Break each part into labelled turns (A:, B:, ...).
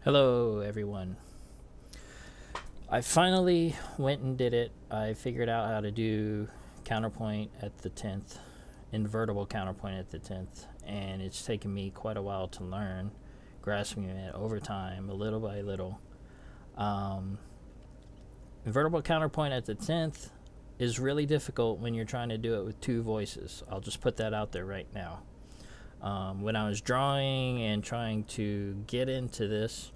A: Hello, everyone. I finally went and did it. I figured out how to do counterpoint at the 10th, invertible counterpoint at the 10th, and it's taken me quite a while to learn, grasping it over time, little by little. Invertible counterpoint at the 10th is really difficult when you're trying to do it with two voices. I'll just put that out there right now. When I was drawing and trying to get into this,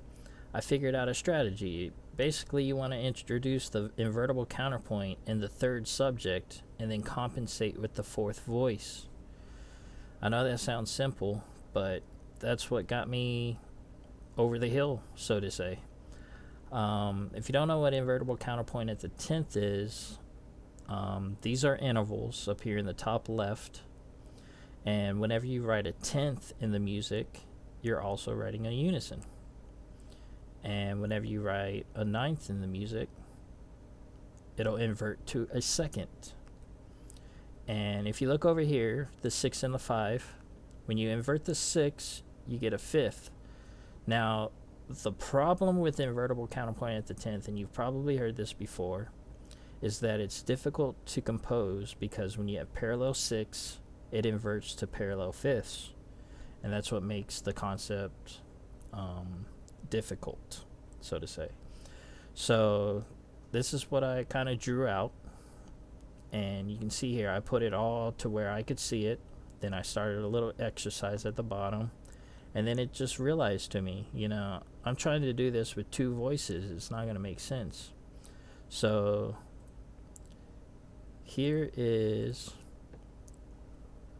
A: I figured out a strategy. Basically, you want to introduce the invertible counterpoint in the third subject and then compensate with the fourth voice. I know that sounds simple, but that's what got me over the hill, so to say. If you don't know what invertible counterpoint at the 10th is, these are intervals up here in the top left. And whenever you write a 10th in the music, you're also writing a unison. And whenever you write a 9th in the music, it'll invert to a second. And if you look over here, the 6 and the 5, when you invert the 6, you get a 5th. Now, the problem with invertible counterpoint at the 10th, and you've probably heard this before, is that it's difficult to compose because when you have parallel 6, it inverts to parallel 5ths. And that's what makes the concept difficult, so to say. So this is what I kind of drew out, and you can see here I put it all to where I could see it. Then I started a little exercise at the bottom, and then it just realized to me, I'm trying to do this with two voices. It's not going to make sense. So here is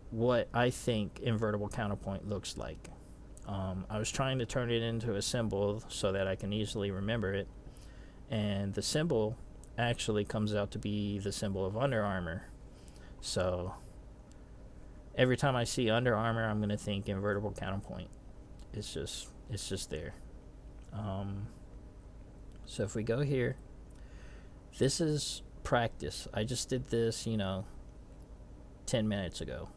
A: what I think invertible counterpoint looks like. I was trying to turn it into a symbol so that I can easily remember it, and the symbol actually comes out to be the symbol of Under Armour. So every time I see Under Armour, I'm going to think invertible counterpoint. It's just there. So if we go here, this is practice. I just did this 10 minutes ago.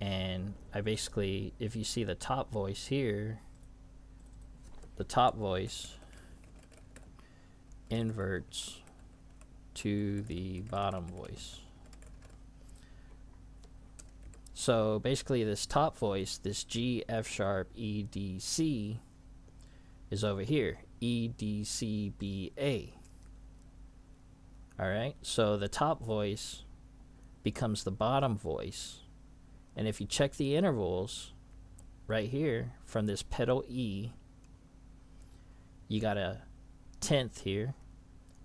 A: And I basically, if you see the top voice here, the top voice inverts to the bottom voice. So basically this top voice, this G, F sharp, E, D, C, is over here, E, D, C, B, A. Alright, so the top voice becomes the bottom voice. And if you check the intervals right here from this pedal E, you got a 10th here.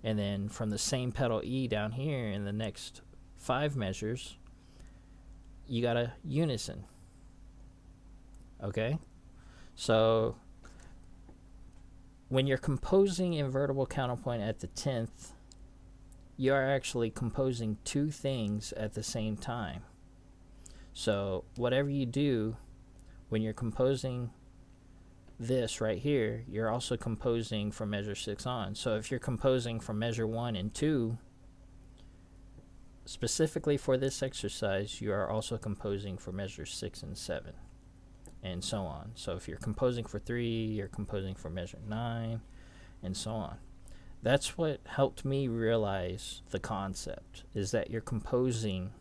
A: And then from the same pedal E down here in the next 5 measures, you got a unison. Okay? So when you're composing invertible counterpoint at the 10th, you are actually composing two things at the same time. So whatever you do when you're composing this right here, you're also composing from measure 6 on. So if you're composing from measure 1 and 2, specifically for this exercise, you are also composing for measures 6 and 7, and so on. So if you're composing for 3, you're composing for measure 9, and so on. That's what helped me realize the concept, is that you're composing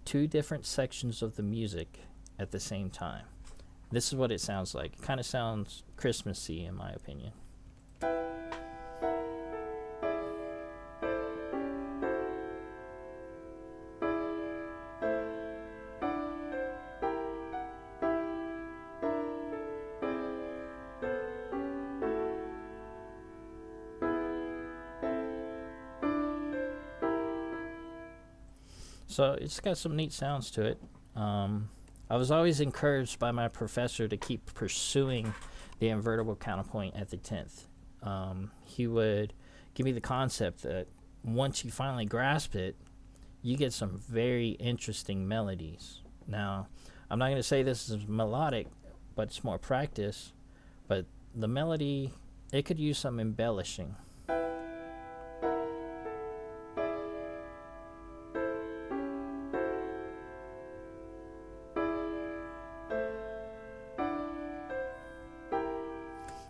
A: two different sections of the music at the same time. This is what it sounds like. It kind of sounds Christmassy in my opinion. So it's got some neat sounds to it. I was always encouraged by my professor to keep pursuing the invertible counterpoint at the 10th. He would give me the concept that once you finally grasp it, you get some very interesting melodies. Now, I'm not going to say this is melodic, but it's more practice. But the melody, it could use some embellishing.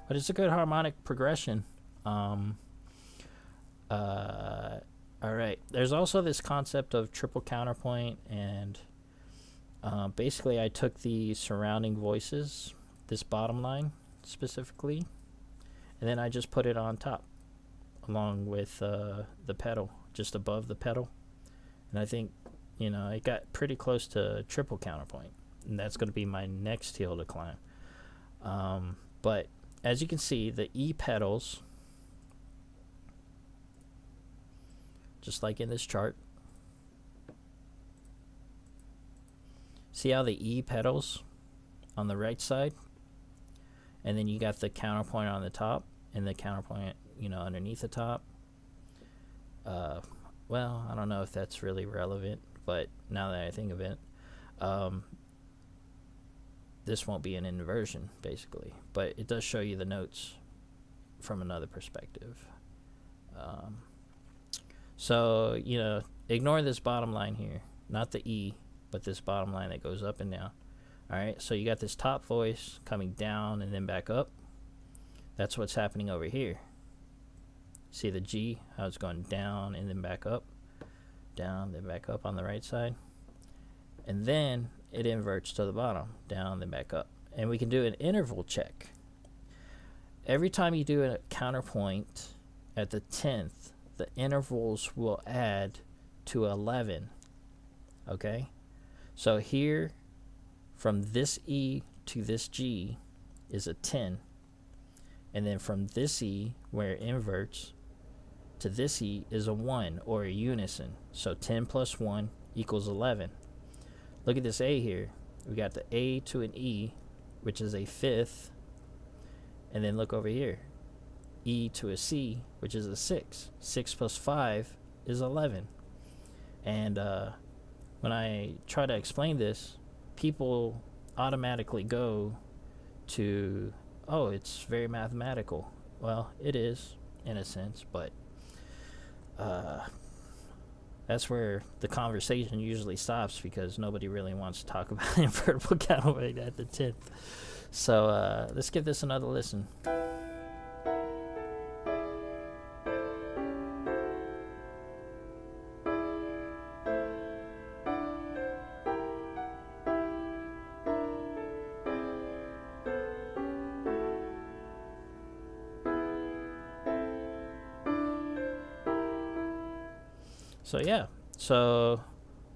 A: But it's a good harmonic progression. Alright, there's also this concept of triple counterpoint, and basically I took the surrounding voices, this bottom line specifically, and then I just put it on top along with the pedal, just above the pedal. And I think, you know, it got pretty close to triple counterpoint, and that's going to be my next hill to climb. But as you can see, the E pedals, just like in this chart, see how the E pedals on the right side, and then you got the counterpoint on the top and the counterpoint, you know, underneath the top. Well, I don't know if that's really relevant, but now that I think of it, this won't be an inversion basically, but it does show you the notes from another perspective. So, you know, ignore this bottom line here, not the E, but this bottom line that goes up and down. Alright, so you got this top voice coming down and then back up. That's what's happening over here. See the G, how it's going down and then back up, down, then back up on the right side. And then it inverts to the bottom, down, then back up. And we can do an interval check. Every time you do a counterpoint at the 10th, the intervals will add to 11. Okay? So here, from this E to this G is a 10. And then from this E, where it inverts, to this E is a 1, or a unison. So 10 plus 1 equals 11. Look at this A here. We got the A to an E, which is a fifth. And then look over here. E to a C, which is a 6. 6 plus 5 is 11. And when I try to explain this, people automatically go to, oh, it's very mathematical. Well, it is, in a sense, but that's where the conversation usually stops, because nobody really wants to talk about invertible counterpoint at the 10th. So let's give this another listen. So yeah, so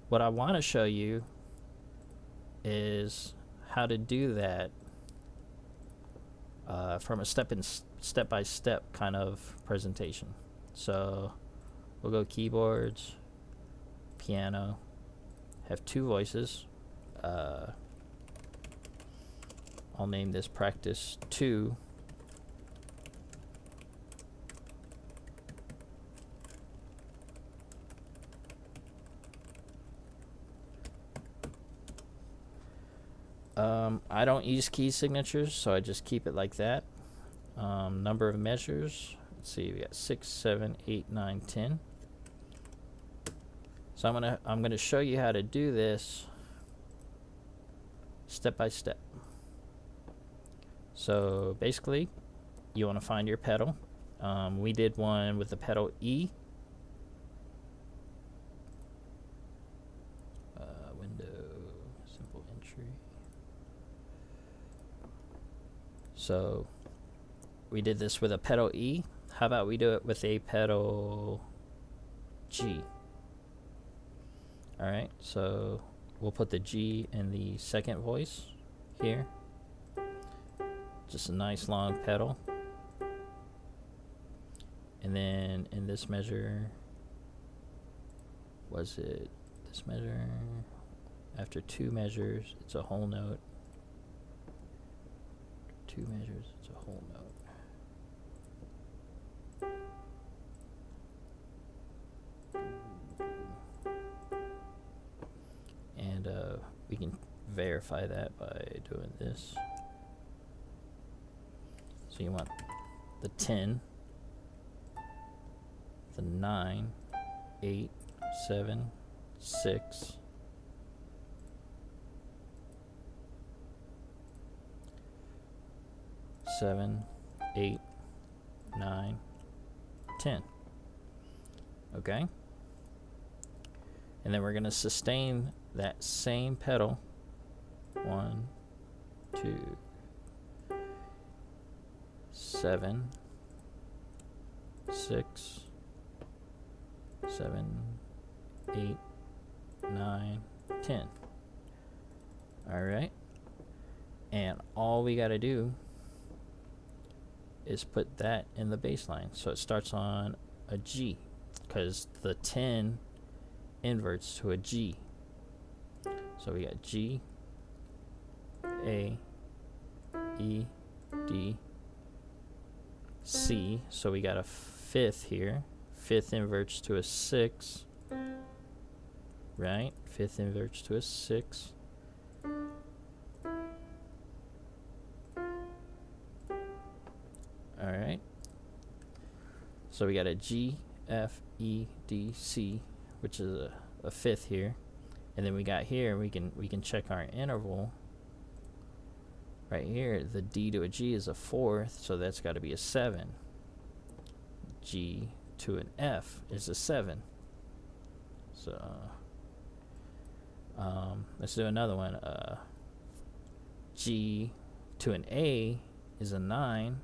A: what I want to show you is how to do that from a step-by-step kind of presentation. So we'll go keyboards, piano, have 2 voices. I'll name this practice 2. I don't use key signatures, so I just keep it like that. Number of measures, let's see, we got 6, 7, 8, 9, 10. So I'm gonna show you how to do this step by step. So basically, you want to find your pedal. We did one with the pedal E. So we did this with a pedal E. How about we do it with a pedal G? Alright, so we'll put the G in the second voice here. Just a nice long pedal. And then in this measure, was it this measure? After 2 measures, it's a whole note. 2 measures, it's a whole note. And we can verify that by doing this. So you want the 10, the 9, 8, 7, 6, 7, 8, 9, 10. Okay? And then we're going to sustain that same pedal. 1, 2, 7, 6, 7, 8, 9, 10. Alright? And all we got to do is put that in the bass line. So it starts on a G, because the 10 inverts to a G. So we got G, A, E, D, C. So we got a fifth here. Fifth inverts to a 6. Right? Fifth inverts to a 6. Alright. So we got a G, F, E, D, C, which is a fifth here. And then we got here, we can check our interval. Right here, the D to a G is a fourth, so that's got to be a 7. G to an F is a 7. So let's do another one. G to an A is a 9.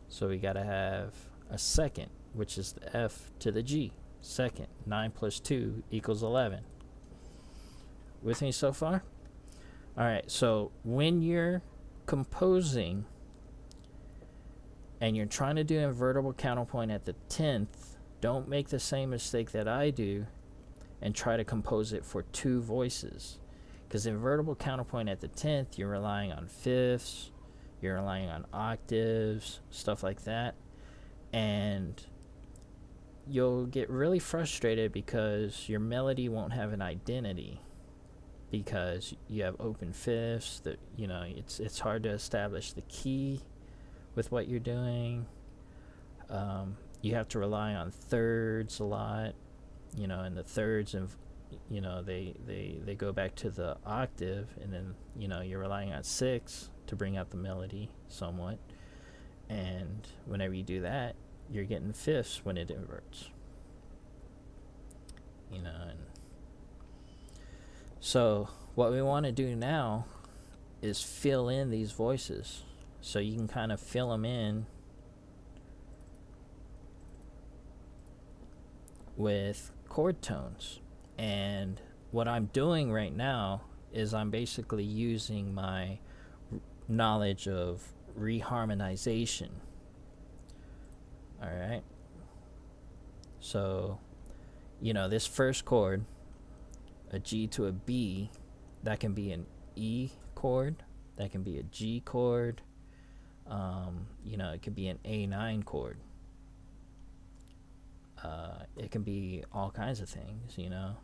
A: So we got to have a second, which is the F to the G. Second. 9 plus 2 equals 11. With me so far? Alright, so when you're composing and you're trying to do invertible counterpoint at the 10th, don't make the same mistake that I do and try to compose it for 2 voices. Because invertible counterpoint at the 10th, you're relying on fifths, you're relying on octaves, stuff like that. And you'll get really frustrated because your melody won't have an identity, because you have open fifths. That, you know, it's hard to establish the key with what you're doing. You have to rely on thirds a lot, you know, and the thirds, and you know, they go back to the octave, and then, you know, you're relying on 6 to bring out the melody somewhat. And whenever you do that, you're getting fifths when it inverts, you know. And so what we want to do now is fill in these voices, so you can kind of fill them in with chord tones. And what I'm doing right now is I'm basically using my knowledge of reharmonization. Alright, so, you know, this first chord, a G to a B, that can be an E chord, that can be a G chord, you know, it could be an A9 chord. It can be all kinds of things, you know.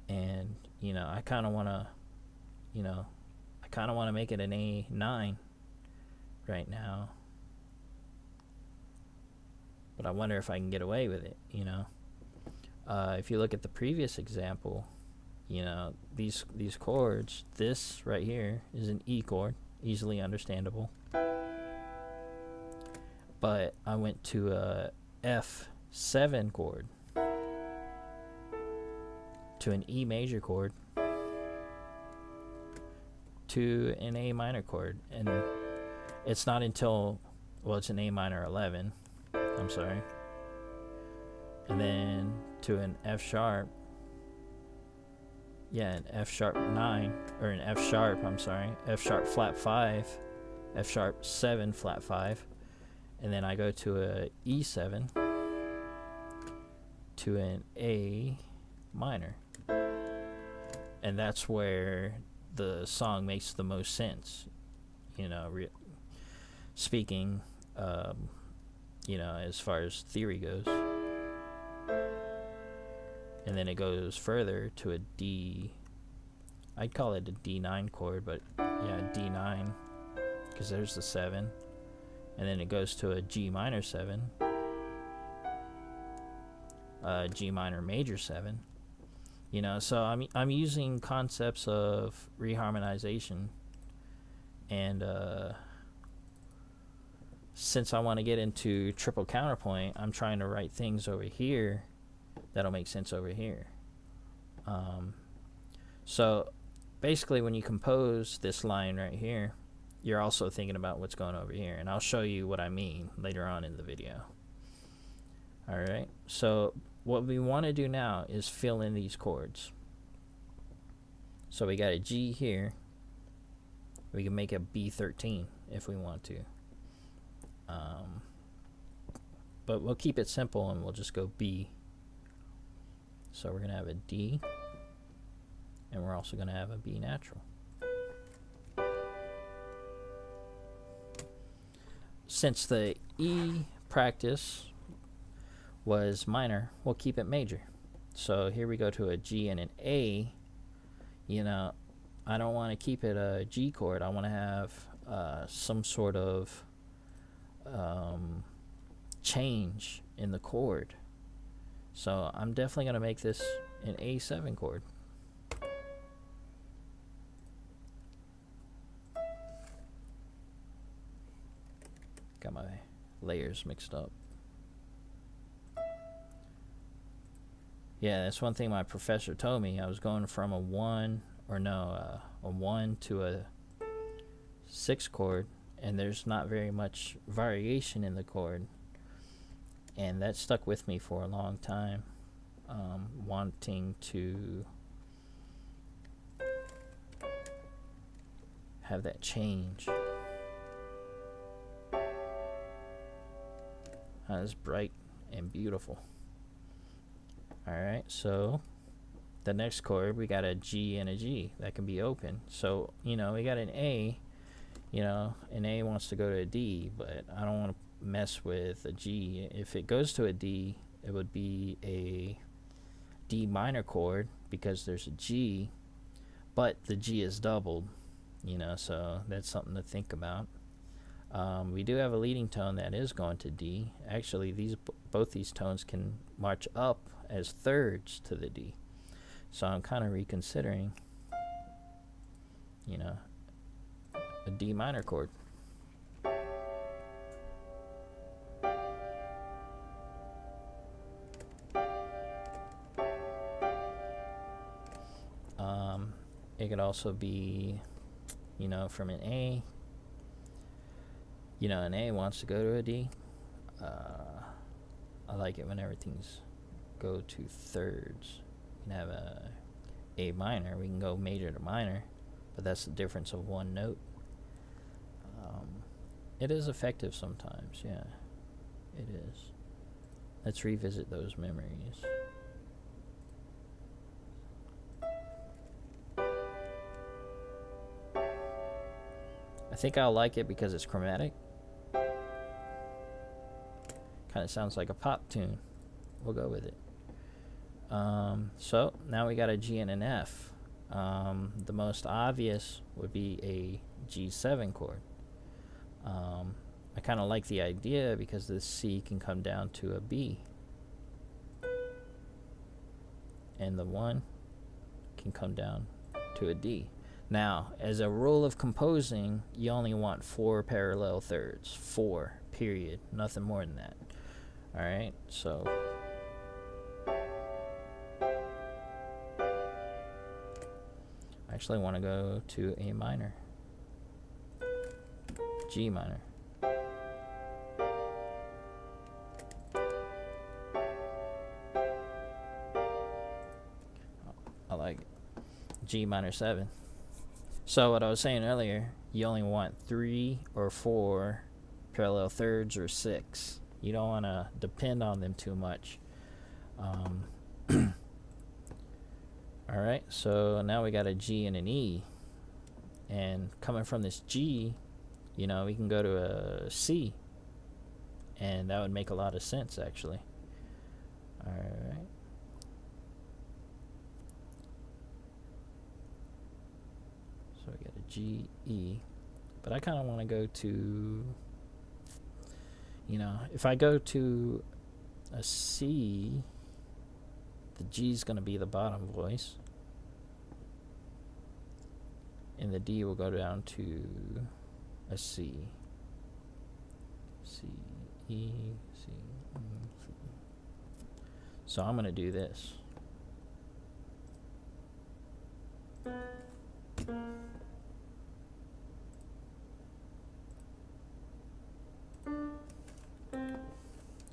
A: And, you know, I kind of want to make it an A9 right now. But I wonder if I can get away with it, you know. If you look at the previous example, you know, these chords, this right here is an E chord, easily understandable. But I went to a F7 chord, to an E major chord, to an A minor chord. And it's not until, well, it's an A minor 11, I'm sorry, and then to an F sharp, yeah, an F sharp 9, or an F sharp, I'm sorry, F sharp flat 5, F sharp 7 flat 5, and then I go to a E7, to an A minor. And that's where the song makes the most sense, you know, speaking, you know, as far as theory goes. And then it goes further to a D, I'd call it a D9 chord, but yeah, D9, because there's the 7. And then it goes to a G minor 7, G minor major 7. You know, so I'm using concepts of reharmonization, and since I want to get into triple counterpoint, I'm trying to write things over here that'll make sense over here. So basically when you compose this line right here, you're also thinking about what's going over here, and I'll show you what I mean later on in the video. Alright, so what we want to do now is fill in these chords. So we got a G here. We can make a B13 if we want to. But we'll keep it simple and we'll just go B. So we're going to have a D, and we're also going to have a B natural. Since the E practice was minor, we'll keep it major. So here we go to a G and an A. You know, I don't want to keep it a G chord. I want to have some sort of change in the chord. So I'm definitely going to make this an A7 chord. Got my layers mixed up. Yeah, that's one thing my professor told me. I was going from a 1 to a 6 chord, and there's not very much variation in the chord, and that stuck with me for a long time, wanting to have that change. It's bright and beautiful. Alright, so the next chord, we got a G and a G that can be open. So, you know, we got an A. You know, an A wants to go to a D, but I don't want to mess with a G. If it goes to a D, it would be a D minor chord because there's a G, but the G is doubled, you know, so that's something to think about. We do have a leading tone that is going to D. Actually, both these tones can march up as thirds to the D. So I'm kind of reconsidering, you know, a D minor chord. It could also be, you know, from an A. You know, an A wants to go to a D. I like it when everything's go to thirds. You can have a minor. We can go major to minor, but that's the difference of one note. It is effective sometimes, yeah. It is. Let's revisit those memories. I think I'll like it because it's chromatic. Kind of sounds like a pop tune. We'll go with it. So now we got a G and an F. The most obvious would be a G7 chord. I kind of like the idea because this C can come down to a B, and the 1 can come down to a D. Now, as a rule of composing, you only want 4 parallel thirds. 4, period. Nothing more than that. Alright, so I actually want to go to A minor, G minor. I like it. G minor 7. So what I was saying earlier, you only want 3 or 4 parallel thirds or 6. You don't want to depend on them too much. Alright, so now we got a G and an E. And coming from this G, you know, we can go to a C. And that would make a lot of sense, actually. Alright. So we got a G, E. But I kind of want to go to, you know, if I go to a C, the G is going to be the bottom voice. And the D will go down to a C. C, E, C, E, C. So I'm going to do this.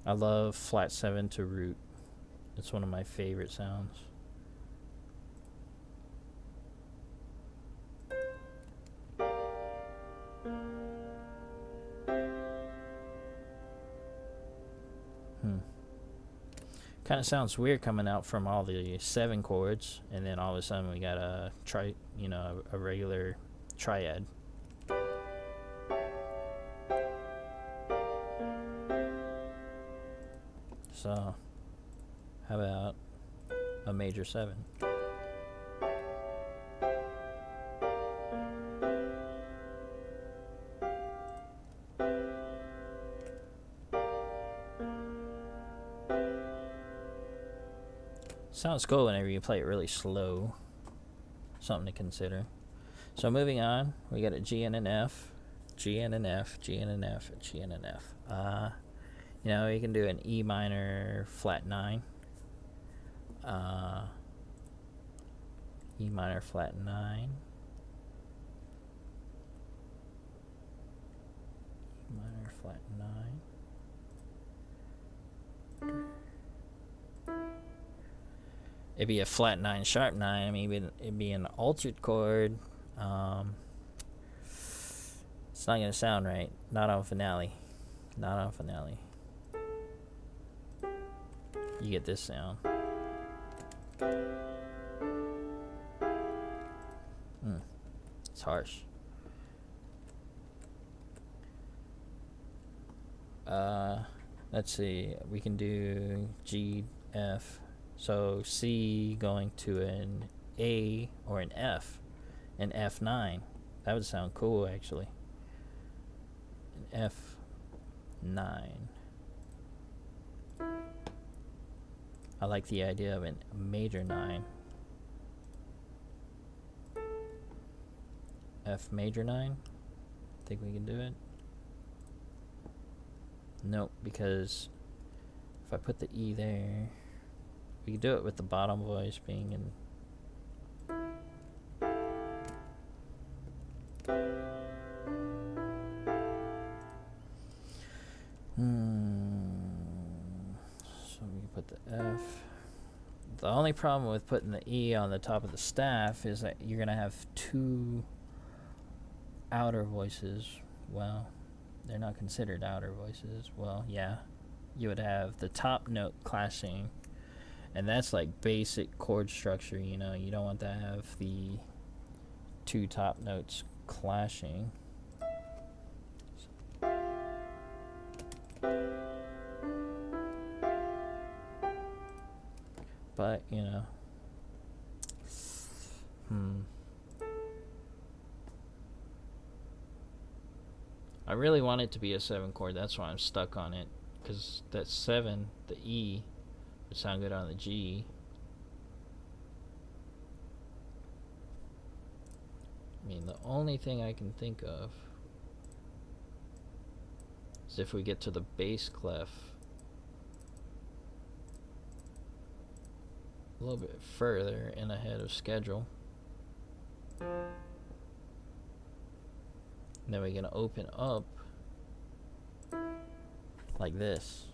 A: I love flat 7 to root. It's one of my favorite sounds. Kind of sounds weird coming out from all the 7 chords, and then all of a sudden we got a a regular triad. So, how about a major 7? Sounds cool whenever you play it really slow. Something to consider. So moving on, we got a G and an F, G and an F, G and an F, G and an F. You know, you can do an E minor flat 9. E minor flat 9. E minor flat 9. It'd be a flat 9 sharp 9. I mean, it'd be an altered chord. It's not gonna sound right. Not on finale. Not on finale. You get this sound. It's harsh. Let's see. We can do G, F. So C going to an A or an F, an F9. That would sound cool, actually. An F9. I like the idea of a major 9. F major 9. Think we can do it? Nope, because if I put the E there, we can do it with the bottom voice being in. So we can put the F. The only problem with putting the E on the top of the staff is that you're going to have 2 outer voices. Well, they're not considered outer voices. Well, yeah. You would have the top note clashing. And that's like basic chord structure, you know. You don't want to have the 2 top notes clashing. But, you know. I really want it to be a 7 chord. That's why I'm stuck on it. Because that 7, the E, would sound good on the G. I mean, the only thing I can think of is if we get to the bass clef a little bit further and ahead of schedule. And then we're going to open up like this.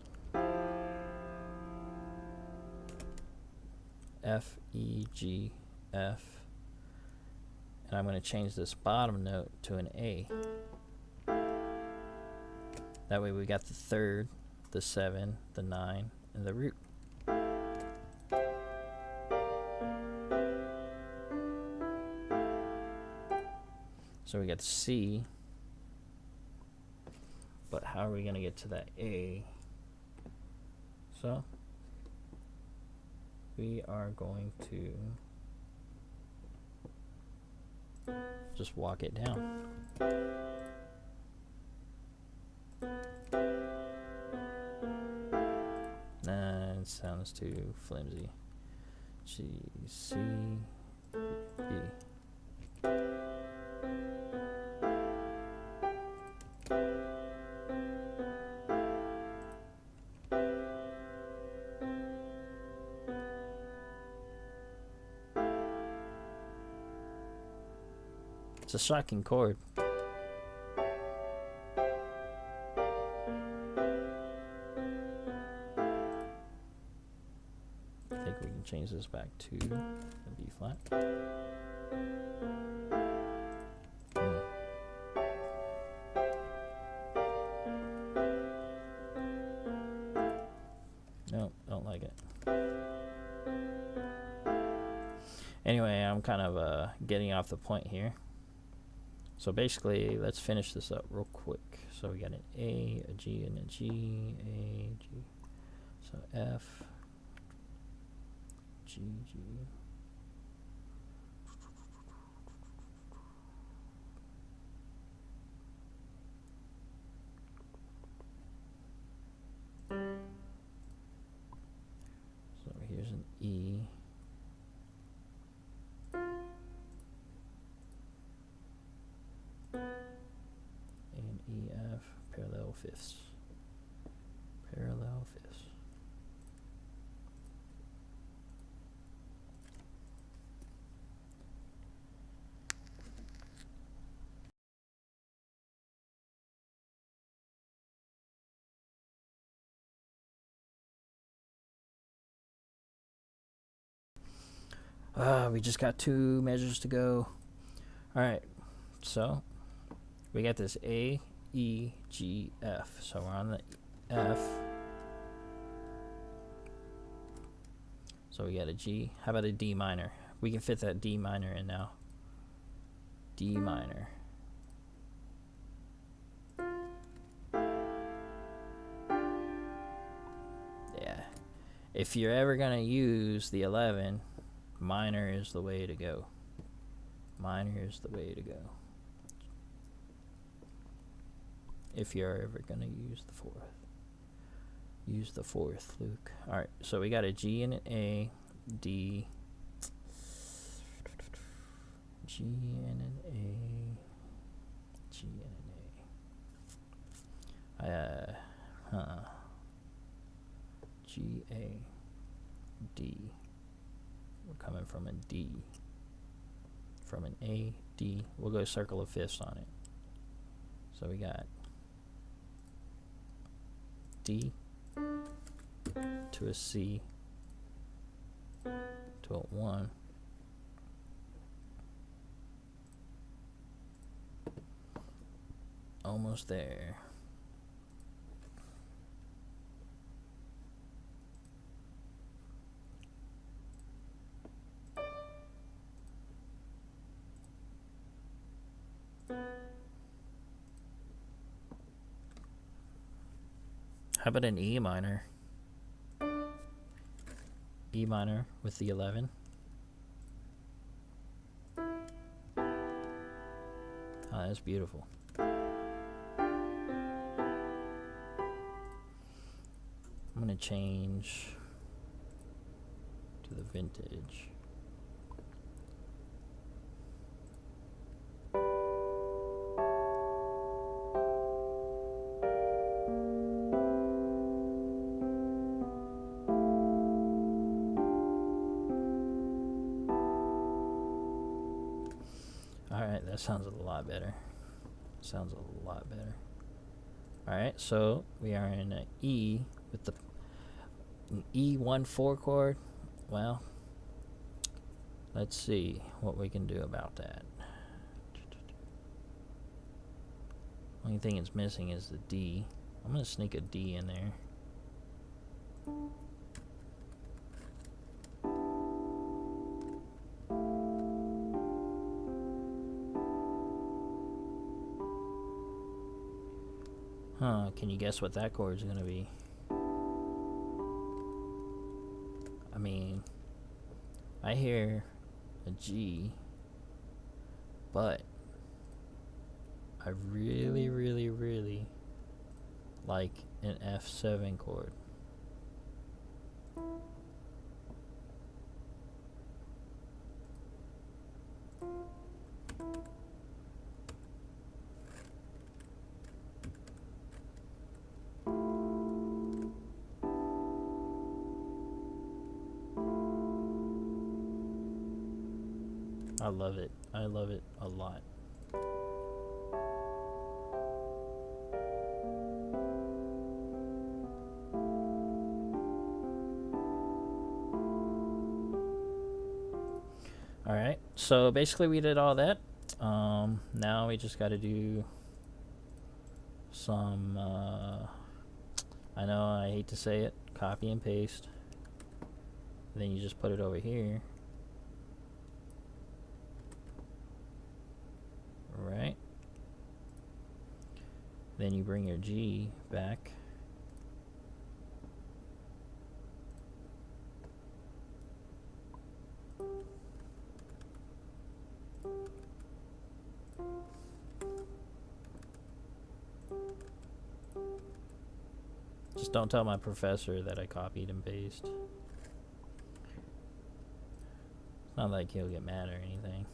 A: F, E, G, F. And I'm going to change this bottom note to an A. That way we got the 3rd, the 7, the 9, and the root. So we got the C. But how are we going to get to that A? So we are going to just walk it down. Nah, it sounds too flimsy. G, C, B. It's a shocking chord. I think we can change this back to the B flat. No, don't like it. Anyway, I'm kind of getting off the point here. So basically, let's finish this up real quick. So we got an A, a G, and a G, A, G. So F, G, G. So here's an E. And E, F, parallel fifths. Parallel fifths. We just got 2 measures to go. All right, so we got this A, E, G, F. So we're on the F. So we got a G. How about a D minor? We can fit that D minor in now. D minor. Yeah. If you're ever going to use the 11, minor is the way to go. Minor is the way to go. If you're ever going to use the 4th. Use the 4th, Luke. Alright, so we got a G and an A, D, G and an A, G and an A. G, A, D. We're coming from a D. From an A, D. We'll go circle of fifths on it. So we got D to a C to a 1. Almost there. How about an E minor? E minor with the 11. Oh, that's beautiful. I'm gonna change to the vintage. Alright, that sounds a lot better. Sounds a lot better. Alright, so we are in an E with the an E1/4 chord. Well, let's see what we can do about that. Only thing it's missing is the D. I'm gonna sneak a D in there. Can you guess what that chord's gonna be? I mean, I hear a G, but I really, really, really like an F7 chord. I love it. I love it a lot. Alright, so basically we did all that. Now we just got to do some, I know I hate to say it, copy and paste. Then you just put it over here. Right. Then you bring your G back. Just don't tell my professor that I copied and pasted. It's not like he'll get mad or anything.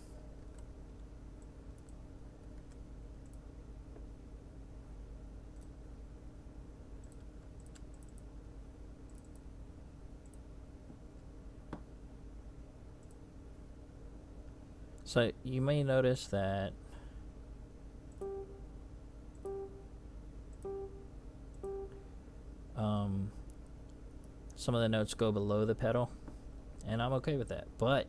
A: So you may notice that some of the notes go below the pedal, and I'm okay with that. But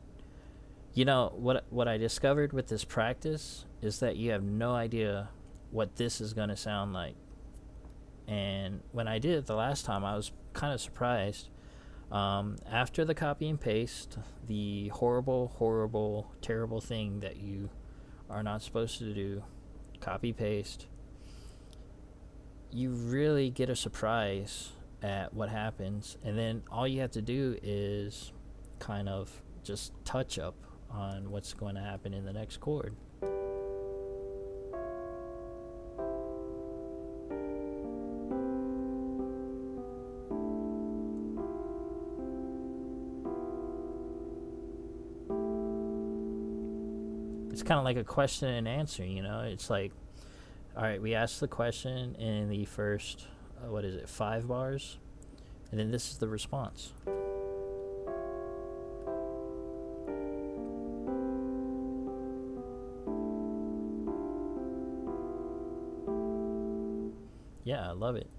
A: you know what I discovered with this practice is that you have no idea what this is going to sound like. And when I did it the last time, I was kind of surprised. After the copy and paste, the horrible, terrible thing that you are not supposed to do, copy paste, you really get a surprise at what happens, and then all you have to do is kind of just touch up on what's going to happen in the next chord. It's kind of like a question and answer, you know? It's like, all right, we asked the question in the first, 5 bars? And then this is the response. Yeah, I love it.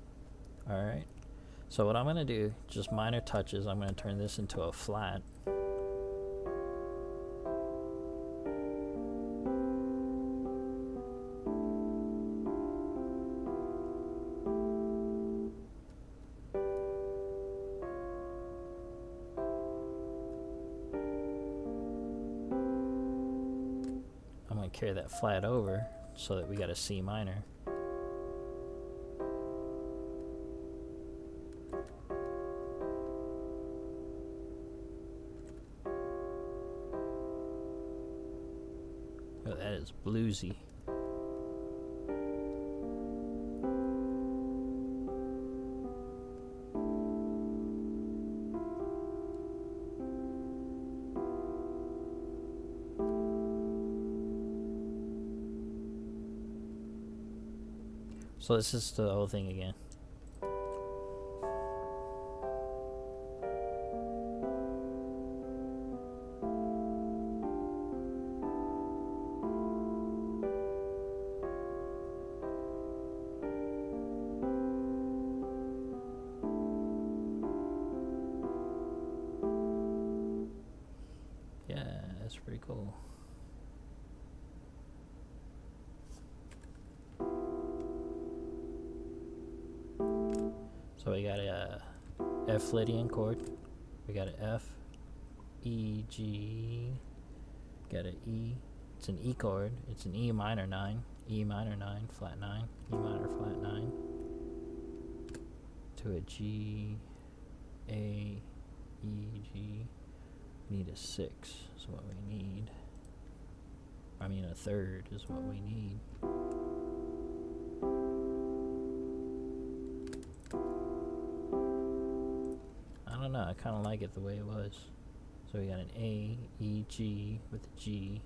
A: All right. So what I'm going to do, just minor touches, I'm going to turn this into a flat. Carry that flat over so that we got a C minor. Oh, that is bluesy. So this is the whole thing again. Yeah, that's pretty cool. So we got a F Lydian chord, we got an F, E, G, got an E, it's an E chord, it's an E minor 9, E minor 9, flat 9, E minor flat 9, to a G, A, E, G, we need a 6 is what we need, I mean a third is what we need. I don't know, I kind of like it the way it was. So we got an A, E, G with a G.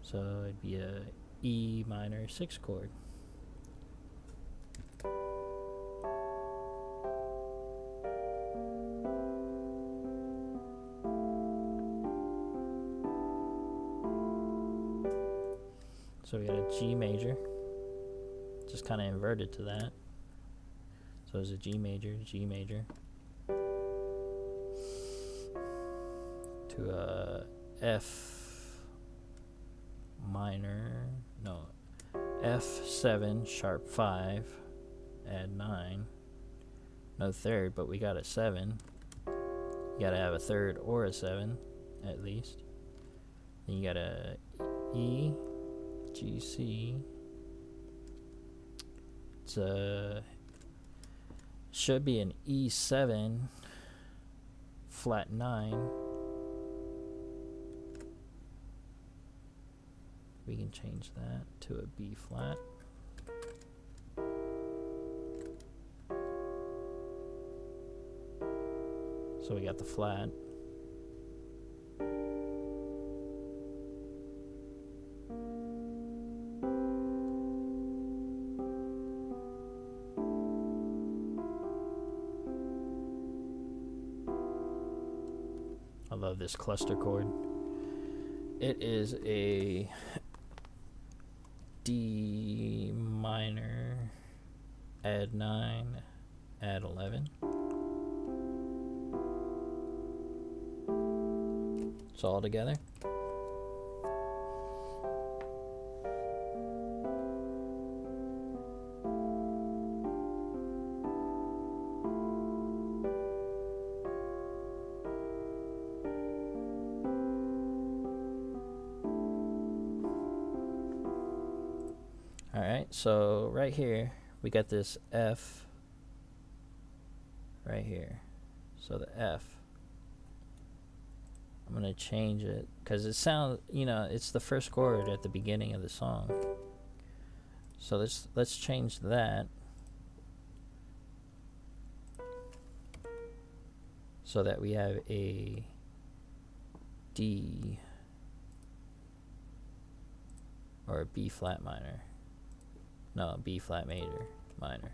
A: So it'd be a E minor 6 chord. So we got a G major, just kind of inverted to that. So it's a G major, to a F minor, no, F7 sharp 5, add 9, no third, but we got a 7. You gotta have a third or a 7 at least. Then you got a E, G, C. It's a, should be an E7 flat 9. We can change that to a B flat. So we got the flat. I love this cluster chord. It is a D minor, add 9, add 11. It's all together. Alright, so right here we got this F right here. So the F, I'm gonna change it because it sounds, you know, it's the first chord at the beginning of the song. So let's change that so that we have a D or a B flat minor. No, B flat major minor.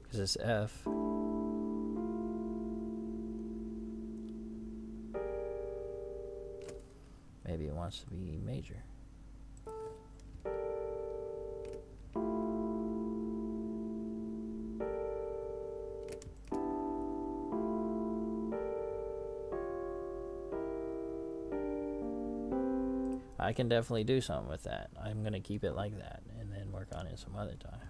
A: Because this F maybe it wants to be major. I can definitely do something with that. I'm going to keep it like that and then work on it some other time.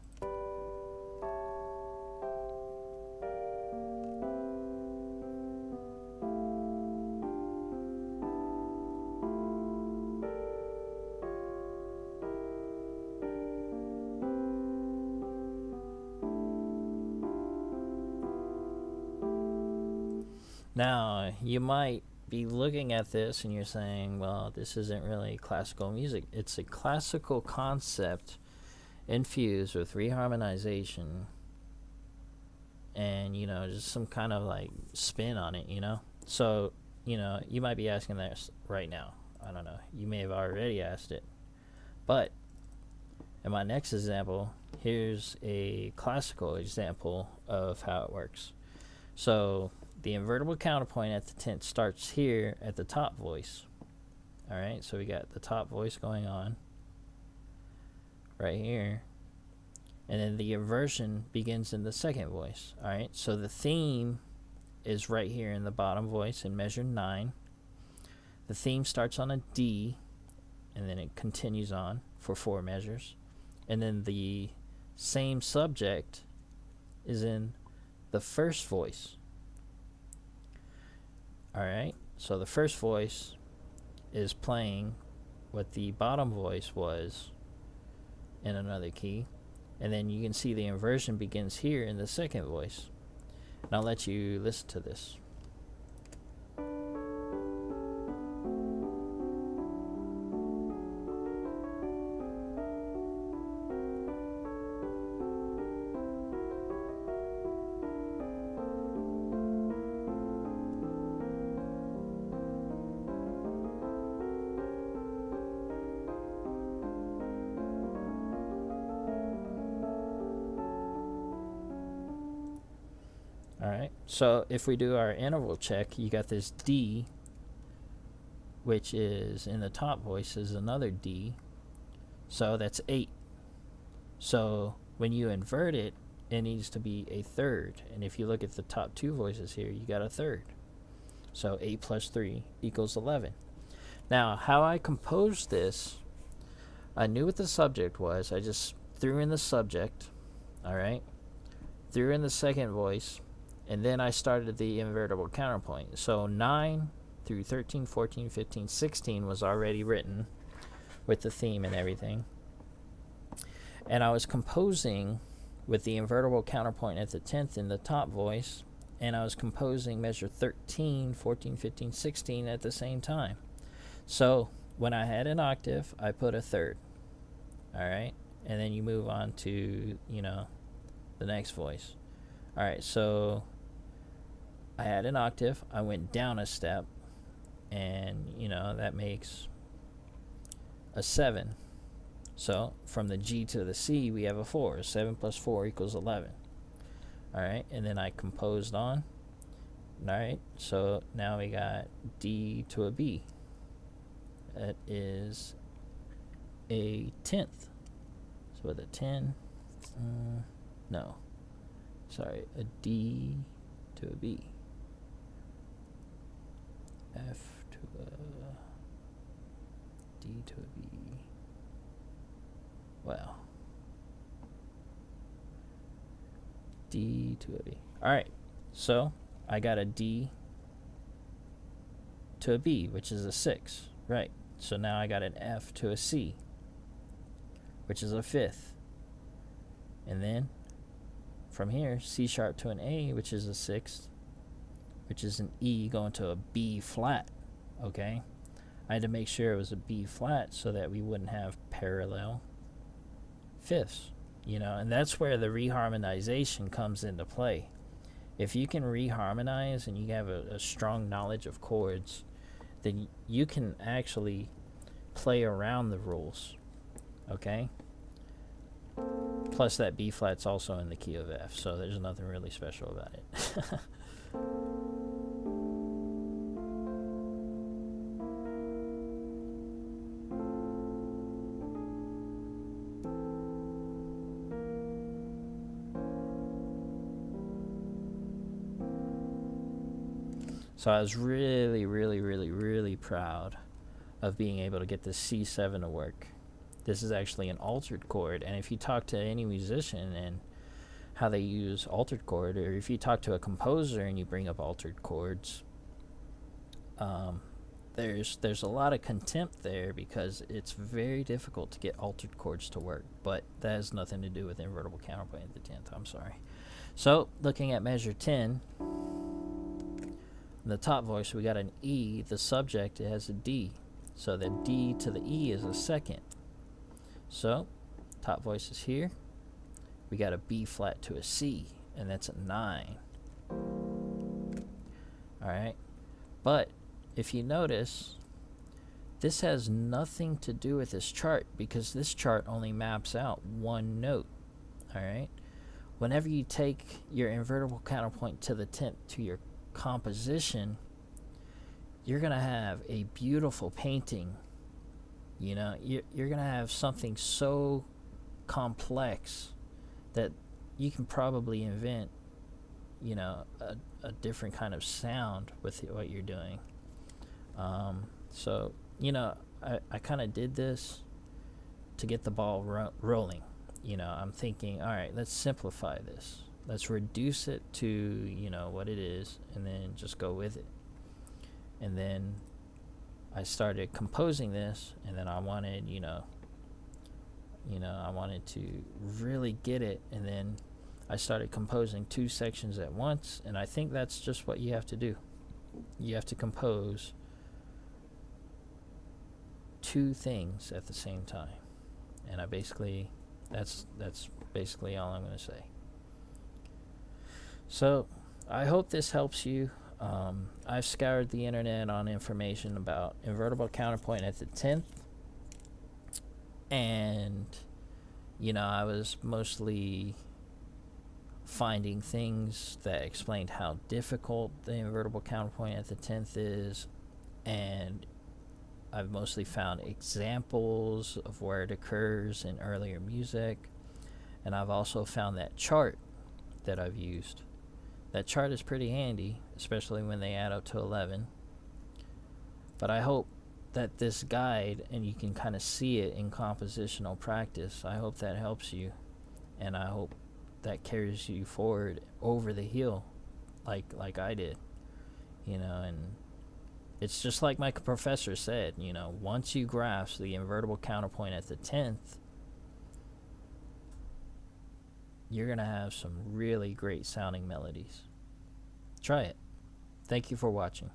A: Now, you might be looking at this and you're saying, well, this isn't really classical music. It's a classical concept infused with reharmonization and, you know, just some kind of like spin on it, you know? So, you know, you might be asking this right now. I don't know. You may have already asked it. But in my next example, here's a classical example of how it works. So the invertible counterpoint at the 10th starts here at the top voice. Alright, so we got the top voice going on right here. And then the inversion begins in the second voice. Alright, so the theme is right here in the bottom voice in measure 9. The theme starts on a D, and then it continues on for 4 measures. And then the same subject is in the first voice. Alright, so the first voice is playing what the bottom voice was in another key. And then you can see the inversion begins here in the second voice. And I'll let you listen to this. Alright, so if we do our interval check, you got this D, which is in the top voice is another D, so that's 8. So when you invert it, it needs to be a third. And if you look at the top two voices here, you got a third. So 8 plus 3 equals 11. Now, how I composed this, I knew what the subject was. I just threw in the subject, all right? Threw in the second voice, and then I started the invertible counterpoint. So 9 through 13, 14, 15, 16 was already written with the theme and everything. And I was composing with the invertible counterpoint at the 10th in the top voice, and I was composing measure 13, 14, 15, 16 at the same time. So when I had an octave, I put a third, all right? And then you move on to, you know, the next voice. All right, so I had an octave, I went down a step, and, you know, that makes a 7. So from the G to the C, we have a 4. 7 plus 4 equals 11. All right, and then I composed on. All right, so now we got D to a B. That is a 10th. So with a 10, no, sorry, a D to a B. F to a D to a B. Wow. D to a B. All right, so I got a D to a B, which is a 6, right? So now I got an F to a C, which is a 5th. And then from here, C sharp to an A, which is a 6th, which is an E going to a B flat, okay? I had to make sure it was a B flat so that we wouldn't have parallel fifths, you know, and that's where the reharmonization comes into play. If you can reharmonize and you have a strong knowledge of chords, then you can actually play around the rules, okay? Plus that B flat's also in the key of F, so there's nothing really special about it. So I was really proud of being able to get the C7 to work. This is actually an altered chord, and if you talk to any musician and how they use altered chord, or if you talk to a composer and you bring up altered chords, there's a lot of contempt there because it's very difficult to get altered chords to work, but that has nothing to do with invertible counterpoint at the 10th. I'm sorry. So looking at measure 10, in the top voice we got an E. The subject, it has a D, so the D to the E is a second. So top voice is here. We got a B flat to a C, and that's a 9. Alright, but if you notice, this has nothing to do with this chart because this chart only maps out one note. Alright, whenever you take your invertible counterpoint to the 10th to your composition, you're gonna have a beautiful painting. You know, you're gonna have something so complex that you can probably invent, you know, a different kind of sound with what you're doing. So, you know, I kind of did this to get the ball rolling. You know, I'm thinking, all right, let's simplify this. Let's reduce it to, you know, what it is, and then just go with it. And then I started composing this, and then I wanted, I wanted to really get it, and then I started composing 2 sections at once, and I think that's just what you have to do. You have to compose 2 things at the same time. And that's basically all I'm going to say. So I hope this helps you. I've scoured the internet on information about invertible counterpoint at the 10th, and you know, I was mostly finding things that explained how difficult the invertible counterpoint at the 10th is, and I've mostly found examples of where it occurs in earlier music, and I've also found that chart that I've used. That chart is pretty handy, especially when they add up to 11. But I hope that this guide, and you can kind of see it in compositional practice, I hope that helps you, and I hope that carries you forward over the hill like I did, and it's just like my professor said, once you grasp the invertible counterpoint at the 10th, you're going to have some really great sounding melodies. Try it. Thank you for watching.